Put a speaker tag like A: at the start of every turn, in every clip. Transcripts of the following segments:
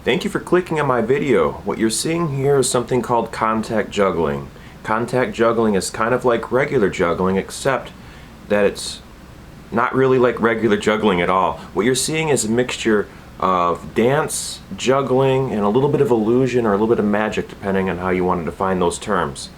A: Thank you for clicking on my video. What you're seeing here is something called contact juggling. Contact juggling is kind of like regular juggling, except that it's not really like regular juggling at all. What you're seeing is a mixture of dance, juggling, and a little bit of illusion or a little bit of magic, depending on how you want to define those terms.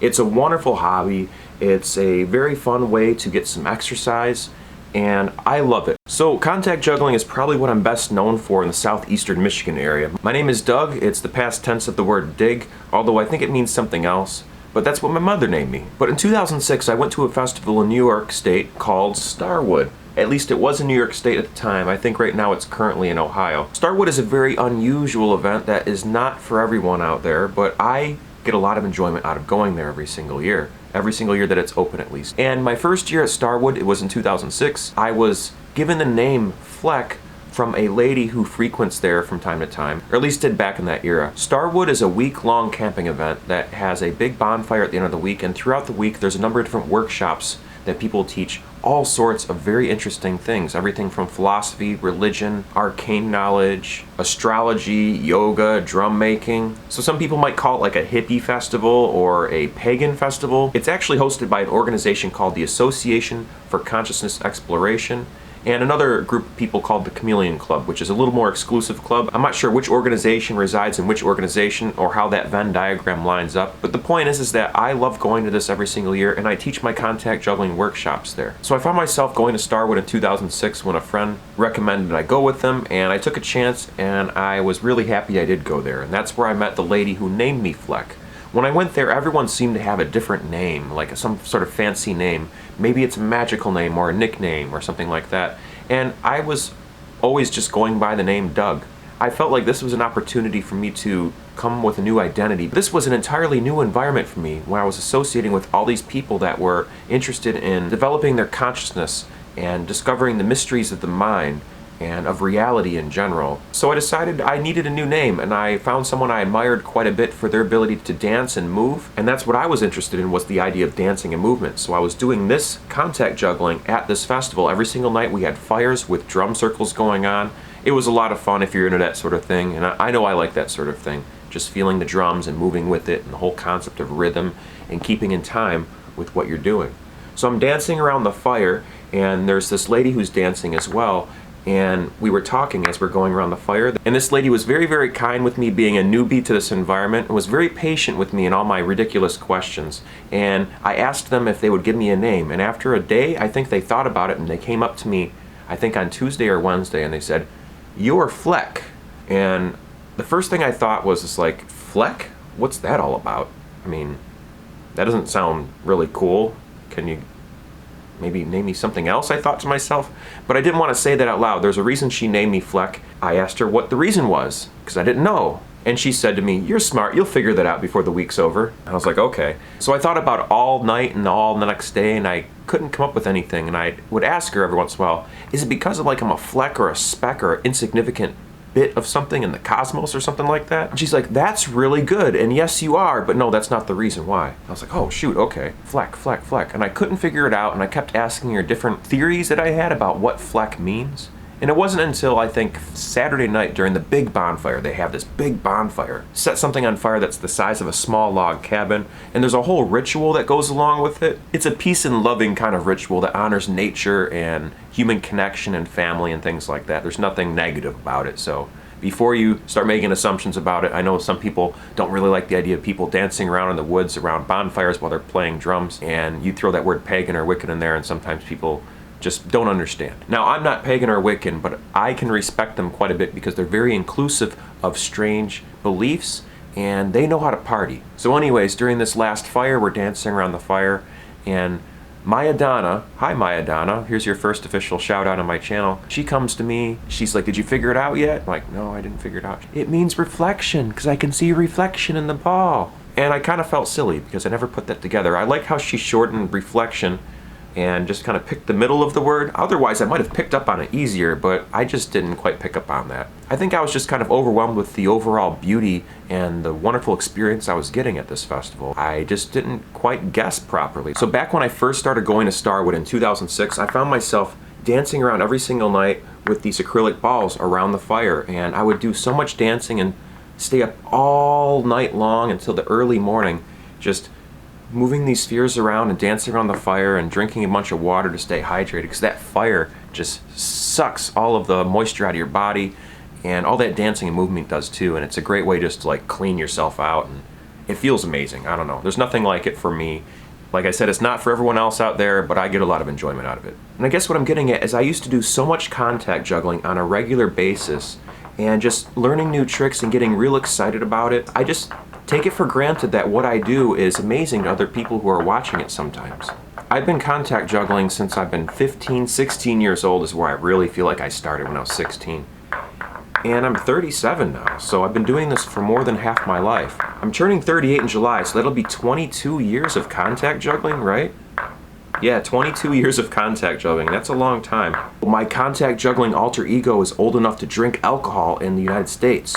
A: It's a wonderful hobby. It's a very fun way to get some exercise, and I love it. So contact juggling is probably what I'm best known for in the southeastern Michigan area. My name is Doug. It's the past tense of the word dig, although I think it means something else. But that's what my mother named me. But in 2006, I went to a festival in New York State called Starwood. At least it was in New York State at the time. I think right now it's currently in Ohio. Starwood is a very unusual event that is not for everyone out there, but I get a lot of enjoyment out of going there every single year. Every single year that it's open, at least. And my first year at Starwood, it was in 2006, I was given the name Flec from a lady who frequents there from time to time, or at least did back in that era. Starwood is a week-long camping event that has a big bonfire at the end of the week, and throughout the week there's a number of different workshops that people teach all sorts of very interesting things. Everything from philosophy, religion, arcane knowledge, astrology, yoga, drum making. So some people might call it like a hippie festival or a pagan festival. It's actually hosted by an organization called the Association for Consciousness Exploration, and another group of people called the Chameleon Club, which is a little more exclusive club. I'm not sure which organization resides in which organization or how that Venn diagram lines up, but the point is that I love going to this every single year, and I teach my contact juggling workshops there. So I found myself going to Starwood in 2006 when a friend recommended I go with them, and I took a chance, and I was really happy I did go there. And that's where I met the lady who named me Flec. When I went there, everyone seemed to have a different name, like some sort of fancy name. Maybe it's a magical name or a nickname or something like that. And I was always just going by the name Doug. I felt like this was an opportunity for me to come with a new identity. This was an entirely new environment for me, where I was associating with all these people that were interested in developing their consciousness and discovering the mysteries of the mind and of reality in general. So I decided I needed a new name, and I found someone I admired quite a bit for their ability to dance and move, and that's what I was interested in, was the idea of dancing and movement. So I was doing this contact juggling at this festival. Every single night we had fires with drum circles going on. It was a lot of fun if you're into that sort of thing, and I know I like that sort of thing. Just feeling the drums and moving with it, and the whole concept of rhythm and keeping in time with what you're doing. So I'm dancing around the fire, and there's this lady who's dancing as well, and we were talking as we're going around the fire, and this lady was very, very kind with me, being a newbie to this environment, and was very patient with me in all my ridiculous questions. And I asked them if they would give me a name, and after a day, I think they thought about it, and they came up to me, I think on Tuesday or Wednesday, and they said, "You're Flec." And the first thing I thought was just like, Flec? What's that all about? I mean, that doesn't sound really cool. Can you maybe name me something else, I thought to myself. But I didn't want to say that out loud. There's a reason she named me Flec. I asked her what the reason was, because I didn't know. And she said to me, "You're smart, you'll figure that out before the week's over." And I was like, okay. So I thought about it all night and all the next day, and I couldn't come up with anything. And I would ask her every once in a while, is it because of like I'm a fleck or a speck or an insignificant bit of something in the cosmos or something like that? And she's like, "That's really good, and yes you are, but no, that's not the reason why." I was like, oh shoot, okay, Flec, Flec, Flec. And I couldn't figure it out, and I kept asking her different theories that I had about what Flec means. And it wasn't until, I think, Saturday night during the big bonfire, they have this big bonfire, set something on fire that's the size of a small log cabin, and there's a whole ritual that goes along with it. It's a peace and loving kind of ritual that honors nature and human connection and family and things like that. There's nothing negative about it. So before you start making assumptions about it, I know some people don't really like the idea of people dancing around in the woods around bonfires while they're playing drums, and you throw that word pagan or Wiccan in there, and sometimes people just don't understand. Now, I'm not pagan or Wiccan, but I can respect them quite a bit because they're very inclusive of strange beliefs, and they know how to party. So anyways, during this last fire, we're dancing around the fire, and Maya Donna, hi Maya Donna, here's your first official shout out on my channel. She comes to me, she's like, "Did you figure it out yet?" I'm like, "No, I didn't figure it out." "It means reflection, because I can see reflection in the ball." And I kind of felt silly because I never put that together. I like how she shortened reflection and just kind of picked the middle of the word. Otherwise, I might have picked up on it easier, but I just didn't quite pick up on that. I think I was just kind of overwhelmed with the overall beauty and the wonderful experience I was getting at this festival. I just didn't quite guess properly. So back when I first started going to Starwood in 2006, I found myself dancing around every single night with these acrylic balls around the fire, and I would do so much dancing and stay up all night long until the early morning, just moving these spheres around and dancing around the fire and drinking a bunch of water to stay hydrated, because that fire just sucks all of the moisture out of your body, and all that dancing and movement does too. And it's a great way just to like clean yourself out, and it feels amazing. I don't know, there's nothing like it for me. Like I said, it's not for everyone else out there, but I get a lot of enjoyment out of it. And I guess what I'm getting at is I used to do so much contact juggling on a regular basis, and just learning new tricks and getting real excited about it. I just take it for granted that what I do is amazing to other people who are watching it sometimes. I've been contact juggling since I've been 15, 16 years old is where I really feel like I started, when I was 16. And I'm 37 now, so I've been doing this for more than half my life. I'm turning 38 in July, so that'll be 22 years of contact juggling, right? Yeah, 22 years of contact juggling. That's a long time. My contact juggling alter ego is old enough to drink alcohol in the United States.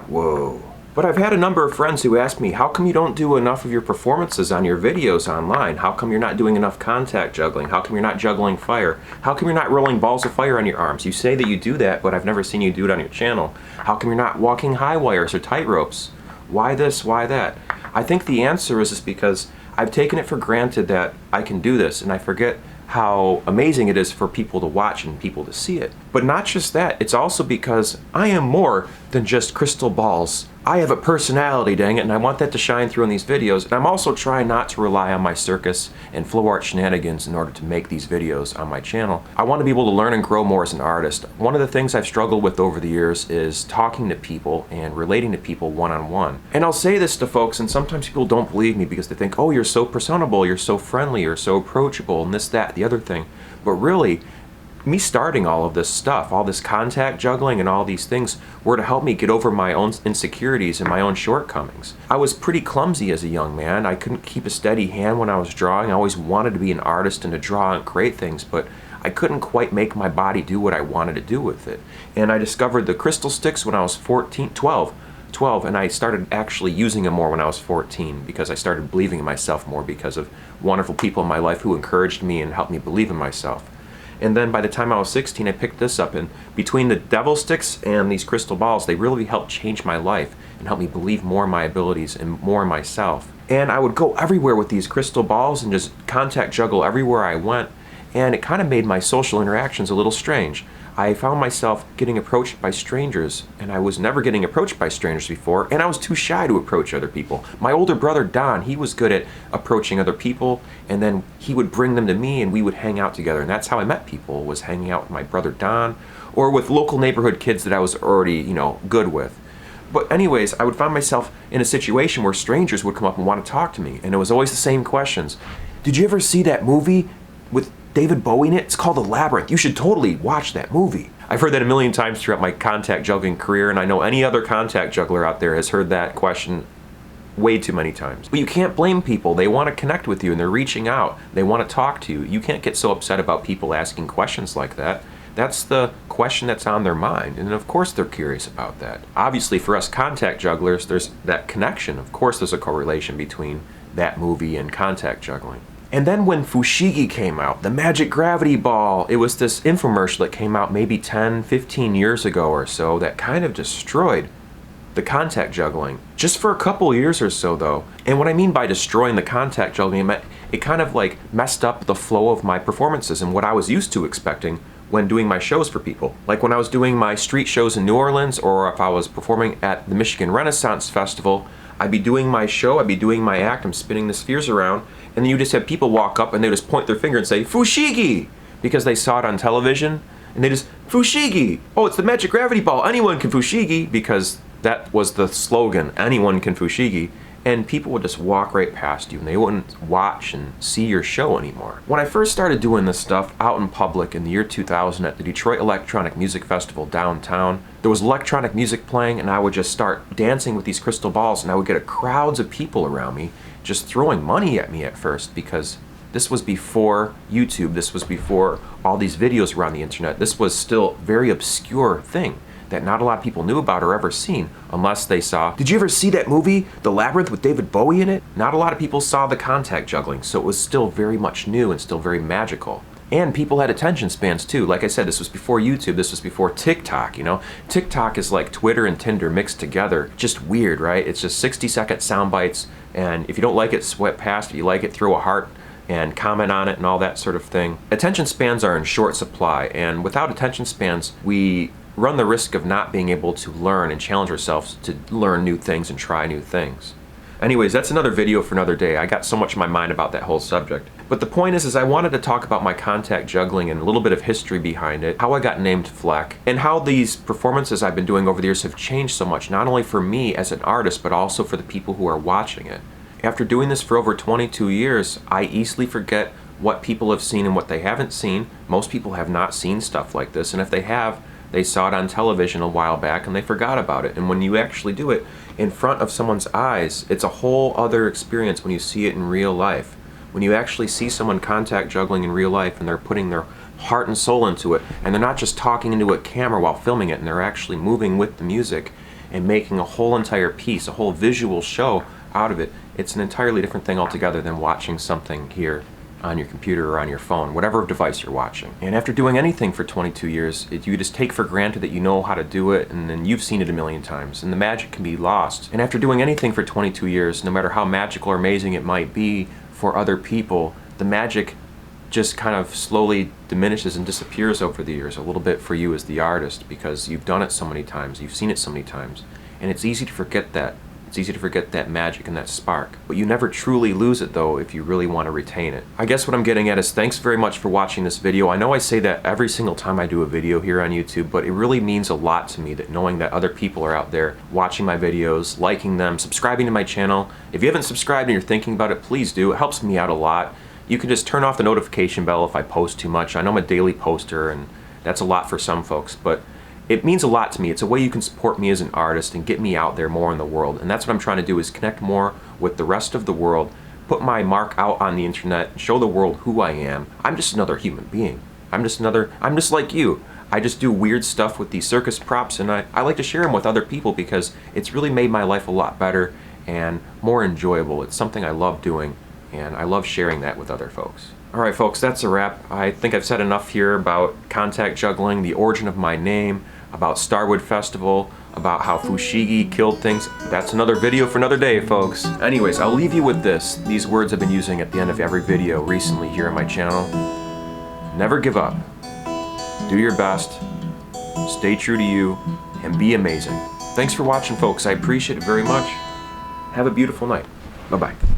A: Whoa. But I've had a number of friends who ask me, how come you don't do enough of your performances on your videos online? How come you're not doing enough contact juggling? How come you're not juggling fire? How come you're not rolling balls of fire on your arms? You say that you do that, but I've never seen you do it on your channel. How come you're not walking high wires or tight ropes? Why this, why that? I think the answer is because I've taken it for granted that I can do this, and I forget how amazing it is for people to watch and people to see it. But not just that, it's also because I am more than just crystal balls. I have a personality, dang it, and I want that to shine through in these videos. And I'm also trying not to rely on my circus and flow art shenanigans in order to make these videos on my channel. I want to be able to learn and grow more as an artist. One of the things I've struggled with over the years is talking to people and relating to people one-on-one. And I'll say this to folks, and sometimes people don't believe me because they think, oh, you're so personable, you're so friendly, you're so approachable, and this, that, the other thing. But really, me starting all of this stuff, all this contact juggling and all these things, were to help me get over my own insecurities and my own shortcomings. I was pretty clumsy as a young man. I couldn't keep a steady hand when I was drawing. I always wanted to be an artist and to draw and create things, but I couldn't quite make my body do what I wanted to do with it. And I discovered the crystal sticks when I was 12, and I started actually using them more when I was 14, because I started believing in myself more because of wonderful people in my life who encouraged me and helped me believe in myself. And then by the time I was 16, I picked this up, and between the devil sticks and these crystal balls, they really helped change my life and help me believe more in my abilities and more in myself. And I would go everywhere with these crystal balls and just contact juggle everywhere I went, and it kind of made my social interactions a little strange. I found myself getting approached by strangers, and I was never getting approached by strangers before, and I was too shy to approach other people. My older brother Don, he was good at approaching other people, and then he would bring them to me and we would hang out together. And that's how I met people, was hanging out with my brother Don, or with local neighborhood kids that I was already, good with. But anyways, I would find myself in a situation where strangers would come up and want to talk to me, and it was always the same questions. Did you ever see that movie with David Bowie in it? It's called The Labyrinth. You should totally watch that movie. I've heard that a million times throughout my contact juggling career, and I know any other contact juggler out there has heard that question way too many times. But you can't blame people. They want to connect with you and they're reaching out. They want to talk to you. You can't get so upset about people asking questions like that. That's the question that's on their mind, and of course they're curious about that. Obviously for us contact jugglers, there's that connection. Of course there's a correlation between that movie and contact juggling. And then when Fushigi came out, the magic gravity ball, it was this infomercial that came out maybe 10, 15 years ago or so that kind of destroyed the contact juggling. Just for a couple years or so though. And what I mean by destroying the contact juggling, it kind of like messed up the flow of my performances and what I was used to expecting when doing my shows for people. Like when I was doing my street shows in New Orleans, or if I was performing at the Michigan Renaissance Festival, I'd be doing my show, I'd be doing my act, I'm spinning the spheres around, and then you just have people walk up and they just point their finger and say, Fushigi! Because they saw it on television, and they just, Fushigi! Oh, it's the magic gravity ball, anyone can Fushigi! Because that was the slogan, anyone can Fushigi. And people would just walk right past you and they wouldn't watch and see your show anymore. When I first started doing this stuff out in public in the year 2000 at the Detroit Electronic Music Festival downtown, there was electronic music playing and I would just start dancing with these crystal balls and I would get crowds of people around me just throwing money at me at first, because this was before YouTube, this was before all these videos around the internet. This was still a very obscure thing that not a lot of people knew about or ever seen, unless they saw, did you ever see that movie, The Labyrinth with David Bowie in it? Not a lot of people saw the contact juggling, so it was still very much new and still very magical. And people had attention spans too. Like I said, this was before YouTube, this was before TikTok, you know? TikTok is like Twitter and Tinder mixed together. Just weird, right? It's just 60-second sound bites, and if you don't like it, swipe past. If you like it, throw a heart and comment on it and all that sort of thing. Attention spans are in short supply, and without attention spans, we run the risk of not being able to learn and challenge ourselves to learn new things and try new things. Anyways, that's another video for another day. I got so much in my mind about that whole subject. But the point is I wanted to talk about my contact juggling and a little bit of history behind it, how I got named Flec, and how these performances I've been doing over the years have changed so much, not only for me as an artist, but also for the people who are watching it. After doing this for over 22 years, I easily forget what people have seen and what they haven't seen. Most people have not seen stuff like this, and if they have, they saw it on television a while back and they forgot about it. And when you actually do it in front of someone's eyes, it's a whole other experience when you see it in real life. When you actually see someone contact juggling in real life and they're putting their heart and soul into it, and they're not just talking into a camera while filming it, and they're actually moving with the music and making a whole entire piece, a whole visual show out of it, it's an entirely different thing altogether than watching something here on your computer or on your phone, whatever device you're watching. And after doing anything for 22 years, you just take for granted that you know how to do it, and then you've seen it a million times, and the magic can be lost. And after doing anything for 22 years, no matter how magical or amazing it might be for other people, the magic just kind of slowly diminishes and disappears over the years a little bit for you as the artist, because you've done it so many times, you've seen it so many times, and it's easy to forget that. It's easy to forget that magic and that spark. But you never truly lose it though if you really want to retain it. I guess what I'm getting at is thanks very much for watching this video. I know I say that every single time I do a video here on YouTube, but it really means a lot to me that knowing that other people are out there watching my videos, liking them, subscribing to my channel. If you haven't subscribed and you're thinking about it, please do. It helps me out a lot. You can just turn off the notification bell if I post too much. I know I'm a daily poster and that's a lot for some folks, but it means a lot to me. It's a way you can support me as an artist and get me out there more in the world. And that's what I'm trying to do, is connect more with the rest of the world, put my mark out on the internet, show the world who I am. I'm just another human being. I'm just like you. I just do weird stuff with these circus props, and I like to share them with other people because it's really made my life a lot better and more enjoyable. It's something I love doing, and I love sharing that with other folks. Alright folks, that's a wrap. I think I've said enough here about contact juggling, the origin of my name, about Starwood Festival, about how Fushigi killed things. That's another video for another day, folks. Anyways, I'll leave you with this. These words I've been using at the end of every video recently here on my channel. Never give up. Do your best. Stay true to you. And be amazing. Thanks for watching, folks. I appreciate it very much. Have a beautiful night. Bye-bye.